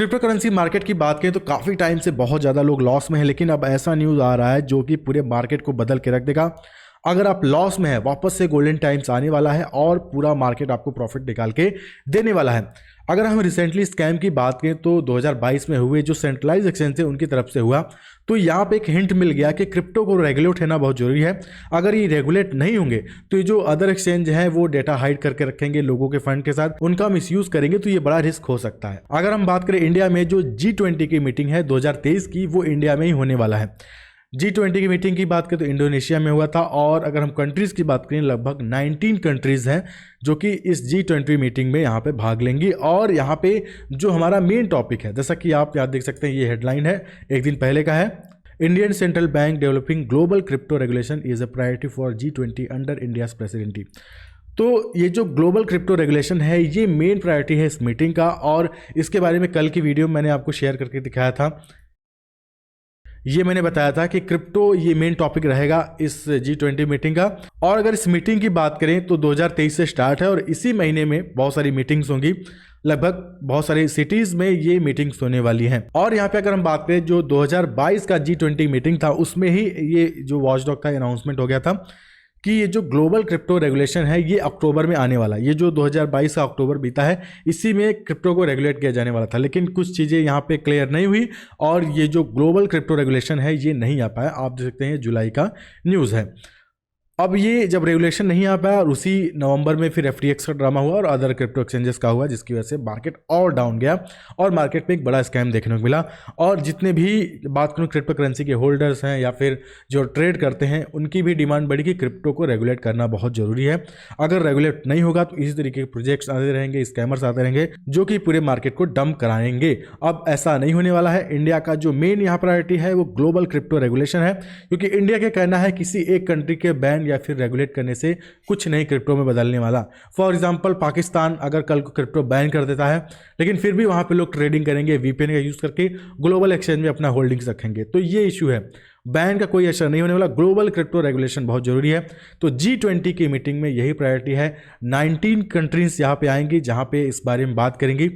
Crypto currency market की बात करें तो काफ़ी टाइम से बहुत ज़्यादा लोग लॉस में हैं, लेकिन अब ऐसा न्यूज़ आ रहा है जो कि पूरे मार्केट को बदल के रख देगा। अगर आप लॉस में है, वापस से गोल्डन टाइम्स आने वाला है और पूरा मार्केट आपको प्रॉफिट निकाल के देने वाला है। अगर हम रिसेंटली स्कैम की बात करें तो 2022 में हुए जो सेंट्रलाइज एक्सचेंज थे उनकी तरफ से हुआ, तो यहाँ पे एक हिंट मिल गया कि क्रिप्टो को रेगुलेट होना बहुत जरूरी है। अगर ये रेगुलेट नहीं होंगे तो ये जो अदर एक्सचेंज हैं वो डेटा हाइड करके रखेंगे लोगों के फंड के साथ, उनका मिसयूज करेंगे, तो ये बड़ा रिस्क हो सकता है। अगर हम बात करें इंडिया में जो G20 की मीटिंग है 2023 की, वो इंडिया में ही होने वाला है। G20 की मीटिंग की बात करें तो इंडोनेशिया में हुआ था, और अगर हम कंट्रीज़ की बात करें लगभग 19 कंट्रीज़ हैं जो कि इस G20 मीटिंग में यहाँ पे भाग लेंगी। और यहाँ पे जो हमारा मेन टॉपिक है, जैसा कि आप यहाँ देख सकते हैं, ये हेडलाइन है, एक दिन पहले का है, Indian central bank developing global crypto regulation is a priority for G20 under India's presidency. तो ये जो ग्लोबल क्रिप्टो रेगुलेशन है ये मेन प्रायोरिटी है इस मीटिंग का, और इसके बारे में कल की वीडियो मैंने आपको शेयर करके दिखाया था। ये मैंने बताया था कि क्रिप्टो ये मेन टॉपिक रहेगा इस G20 मीटिंग का। और अगर इस मीटिंग की बात करें तो 2023 से स्टार्ट है और इसी महीने में बहुत सारी मीटिंग्स होंगी, लगभग बहुत सारी सिटीज़ में ये मीटिंग्स होने वाली हैं। और यहाँ पे अगर हम बात करें जो 2022 का G20 मीटिंग था उसमें ही ये जो वॉचडॉग का अनाउंसमेंट हो गया था कि ये जो ग्लोबल क्रिप्टो रेगुलेशन है ये अक्टूबर में आने वाला है। ये जो 2022 का अक्टूबर बीता है इसी में क्रिप्टो को रेगुलेट किया जाने वाला था, लेकिन कुछ चीज़ें यहाँ पे क्लियर नहीं हुई और ये जो ग्लोबल क्रिप्टो रेगुलेशन है ये नहीं आ पाया। आप देख सकते हैं जुलाई का न्यूज़ है। अब ये जब रेगुलेशन नहीं आ पाया और उसी नवंबर में फिर FTX का ड्रामा हुआ और अदर क्रिप्टो एक्सचेंजेस का हुआ, जिसकी वजह से मार्केट और डाउन गया और मार्केट में एक बड़ा स्कैम देखने को मिला। और जितने भी बात करूँ क्रिप्टो करेंसी के होल्डर्स हैं या फिर जो ट्रेड करते हैं उनकी भी डिमांड बढ़ी कि क्रिप्टो को रेगुलेट करना बहुत ज़रूरी है। अगर रेगुलेट नहीं होगा तो इसी तरीके के प्रोजेक्ट्स आते रहेंगे, स्कैमर्स आते रहेंगे जो कि पूरे मार्केट को डंप कराएंगे। अब ऐसा नहीं होने वाला है। इंडिया का जो मेन यहाँ प्रायोरिटी है वो ग्लोबल क्रिप्टो रेगुलेशन है, क्योंकि इंडिया का कहना है किसी एक कंट्री के बैन या फिर रेगुलेट करने से कुछ नहीं क्रिप्टो में बदलने वाला। फॉर एग्जांपल पाकिस्तान अगर कल को क्रिप्टो बैन कर देता है लेकिन फिर भी वहां पे लोग ट्रेडिंग करेंगे, VPN का यूज करके ग्लोबल एक्सचेंज में अपना होल्डिंग्स रखेंगे, तो ये इशू है। बैन का कोई असर नहीं होने वाला, ग्लोबल क्रिप्टो रेगुलेशन बहुत जरूरी है। तो G20 की मीटिंग में यही प्रायोरिटी है। 19 कंट्रीज यहाँ पे आएंगी जहाँ पे इस बारे में बात करेंगी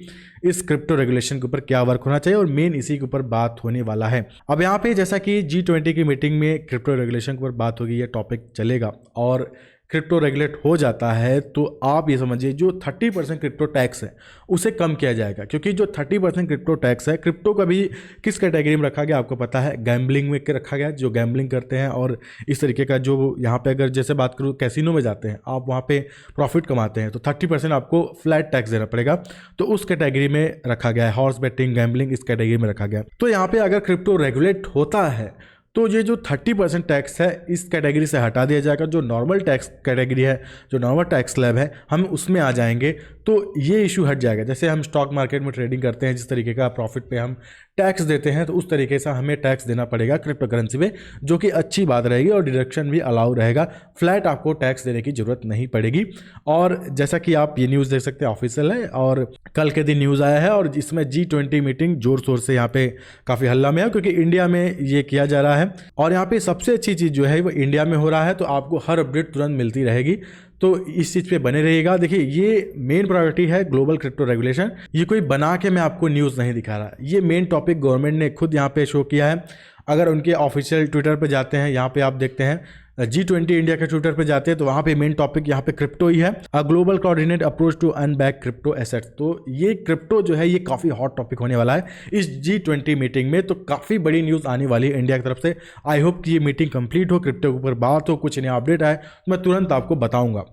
इस क्रिप्टो रेगुलेशन के ऊपर क्या वर्क होना चाहिए, और मेन इसी के ऊपर बात होने वाला है। अब यहाँ पे जैसा कि G20 की मीटिंग में क्रिप्टो रेगुलेशन के ऊपर बात होगी, ये टॉपिक चलेगा और क्रिप्टो रेगुलेट हो जाता है तो आप ये समझिए जो 30% क्रिप्टो टैक्स है उसे कम किया जाएगा, क्योंकि जो 30% क्रिप्टो टैक्स है, क्रिप्टो का भी किस कैटेगरी में रखा गया आपको पता है, गैम्बलिंग में रखा गया। जो गैम्बलिंग करते हैं और इस तरीके का जो यहाँ पे अगर जैसे बात करूँ कैसीनो में जाते हैं आप, वहाँ पे प्रॉफिट कमाते हैं, तो 30% आपको फ्लैट टैक्स देना पड़ेगा, तो उस कैटेगरी में रखा गया है। हॉर्स बेटिंग, गैम्बलिंग इस कैटेगरी में रखा गया। तो यहाँ पे अगर क्रिप्टो रेगुलेट होता है तो ये जो 30% टैक्स है इस कैटेगरी से हटा दिया जाएगा। जो नॉर्मल टैक्स कैटेगरी है, जो नॉर्मल टैक्स स्लैब है, हम उसमें आ जाएंगे तो ये इशू हट जाएगा। जैसे हम स्टॉक मार्केट में ट्रेडिंग करते हैं, जिस तरीके का प्रॉफिट पे हम टैक्स देते हैं तो उस तरीके से हमें टैक्स देना पड़ेगा क्रिप्टो करेंसी में, जो कि अच्छी बात रहेगी और डिडक्शन भी अलाउ रहेगा। फ्लैट आपको टैक्स देने की जरूरत नहीं पड़ेगी। और जैसा कि आप ये न्यूज़ देख सकते हैं ऑफिशियल है और कल के दिन न्यूज़ आया है, और इसमें G20 मीटिंग जोर शोर से यहाँ पे काफ़ी हल्ला में है, क्योंकि इंडिया में ये किया जा रहा है। और यहाँ पे सबसे अच्छी चीज़ जो है वो इंडिया में हो रहा है, तो आपको हर अपडेट तुरंत मिलती रहेगी, तो इस चीज़ पे बने रहिएगा। देखिए ये मेन प्रायोरिटी है ग्लोबल क्रिप्टो रेगुलेशन। ये कोई बना के मैं आपको न्यूज़ नहीं दिखा रहा, ये मेन टॉपिक गवर्नमेंट ने खुद यहाँ पे शो किया है। अगर उनके ऑफिशियल ट्विटर पे जाते हैं, यहाँ पे आप देखते हैं G20 इंडिया के ट्विटर पे जाते हैं तो वहाँ पे मेन टॉपिक यहाँ पे क्रिप्टो ही है, a global coordinate approach to unback crypto assets. तो ये क्रिप्टो जो है ये काफ़ी हॉट टॉपिक होने वाला है इस G20 मीटिंग में, तो काफ़ी बड़ी न्यूज़ आने वाली है इंडिया की तरफ से। आई होप कि ये मीटिंग कंप्लीट हो, क्रिप्टो के ऊपर बात हो, कुछ नया अपडेट आए तो मैं तुरंत आपको बताऊँगा।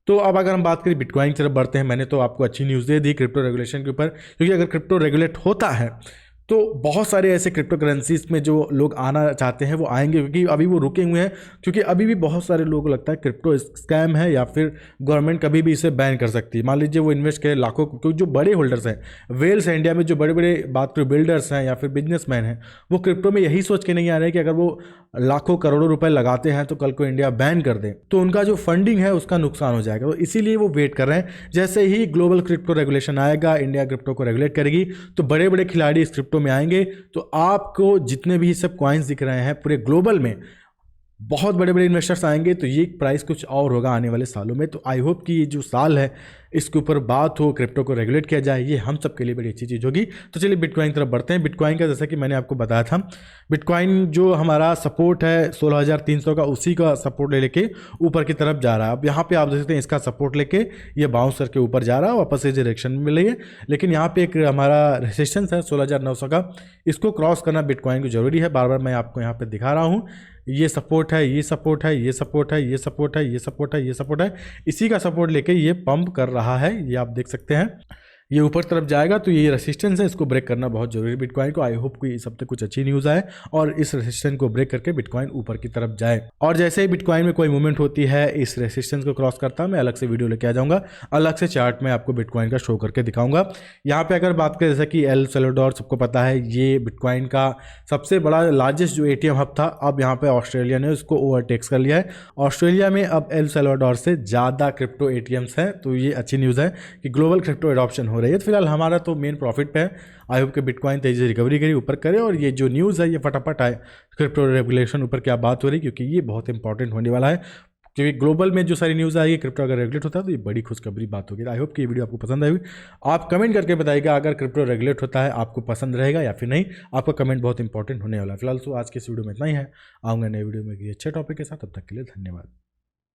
तो अब अगर हम बात करें बिटकॉइन की तरफ बढ़ते हैं। मैंने तो आपको अच्छी न्यूज़ दे दी क्रिप्टो रेगुलेशन के ऊपर, क्योंकि अगर क्रिप्टो रेगुलेट होता है तो बहुत सारे ऐसे क्रिप्टो करेंसीज में जो लोग आना चाहते हैं वो आएंगे, क्योंकि अभी वो रुके हुए हैं, क्योंकि अभी भी बहुत सारे लोगों को लगता है क्रिप्टो स्कैम है या फिर गवर्नमेंट कभी भी इसे बैन कर सकती है। मान लीजिए वो इन्वेस्ट करें लाखों, क्योंकि जो बड़े होल्डर्स हैं, वेल्स हैं इंडिया में, जो बड़े बड़े बात करें बिल्डर्स हैं या फिर बिजनेसमैन हैं, वो क्रिप्टो में यही सोच के नहीं आ रहे कि अगर वो लाखों करोड़ों रुपए लगाते हैं तो कल को इंडिया बैन कर दे तो उनका जो फंडिंग है उसका नुकसान हो जाएगा। तो इसीलिए वो वेट कर रहे हैं। जैसे ही ग्लोबल क्रिप्टो रेगुलेशन आएगा, इंडिया क्रिप्टो को रेगुलेट करेगी, तो बड़े बड़े खिलाड़ी इस क्रिप्टो में आएंगे, तो आपको जितने भी सब कॉइन्स दिख रहे हैं पूरे ग्लोबल में बहुत बड़े बड़े इन्वेस्टर्स आएंगे तो ये प्राइस कुछ और होगा आने वाले सालों में। तो आई होप कि ये जो साल है इसके ऊपर बात हो, क्रिप्टो को रेगुलेट किया जाए, ये हम सब के लिए बड़ी अच्छी चीज़ होगी। तो चलिए बिटकॉइन की तरफ बढ़ते हैं। बिटकॉइन का जैसा कि मैंने आपको बताया था, बिटकॉइन जो हमारा सपोर्ट है 16,300 का, उसी का सपोर्ट ले लेके ऊपर की तरफ जा रहा है। अब यहाँ पे आप देख सकते हैं इसका सपोर्ट लेके ये बाउंस करके ऊपर जा रहा है, वापस से डायरेक्शन में मिल रही है। लेकिन यहाँ पे एक हमारा रेजिस्टेंस है 16,900 का, इसको क्रॉस करना बिटकॉइन को जरूरी है। बार बार मैं आपको यहाँ पे दिखा रहा हूँ, ये सपोर्ट है, ये सपोर्ट है, ये सपोर्ट है, ये सपोर्ट है, ये सपोर्ट है, ये सपोर्ट है, इसी का सपोर्ट लेके ये पंप कर रहा है। ये आप देख सकते हैं, ये ऊपर तरफ जाएगा तो ये रेसिस्टेंस है, इसको ब्रेक करना बहुत जरूरी है बिटकॉइन को। आई होप कि इस हफ्ते कुछ अच्छी न्यूज़ आए और इस रेसिस्टेंस को ब्रेक करके बिटकॉइन ऊपर की तरफ जाए। और जैसे ही बिटकॉइन में कोई मूवमेंट होती है इस रेसिस्टेंस को क्रॉस करता, मैं अलग से वीडियो लेके आ जाऊंगा, अलग से चार्ट में आपको बिटकॉइन का शो करके दिखाऊंगा। यहाँ पे अगर बात करें, जैसा कि एल सल्वाडोर सबको पता है, ये बिटकॉइन का सबसे बड़ा लार्जेस्ट जो ATM हब था, अब यहाँ पे ऑस्ट्रेलिया ने उसको ओवरटेक्स कर लिया है। ऑस्ट्रेलिया में अब एल सल्वाडोर से ज़्यादा क्रिप्टो ATMs हैं, तो ये अच्छी न्यूज़ है कि ग्लोबल क्रिप्टो एडॉप्शन हो रही है। तो फिलहाल हमारा तो मेन प्रॉफिट पे है। आई होप कि बिटकॉइन तेजी से रिकवरी करे, ऊपर करे, और ये जो न्यूज़ है ये फटाफट आए, क्रिप्टो रेगुलेशन ऊपर क्या बात हो रही है, क्योंकि ये बहुत इंपॉर्टेंट होने वाला है। क्योंकि ग्लोबल में जो सारी न्यूज़ आएगी, क्रिप्टो अगर रेगुलेट होता है तो ये बड़ी खुशखबरी बात होगी। आई होप कि ये वीडियो आपको पसंद आएगी। आप कमेंट करके बताइएगा अगर क्रिप्टो रेगुलेट होता है आपको पसंद रहेगा या फिर नहीं। आपका कमेंट बहुत इंपॉर्टेंट होने वाला है। फिलहाल तो आज के इस वीडियो में इतना ही है। आऊँगा नए वीडियो में अच्छे टॉपिक के साथ, तब तक के लिए धन्यवाद।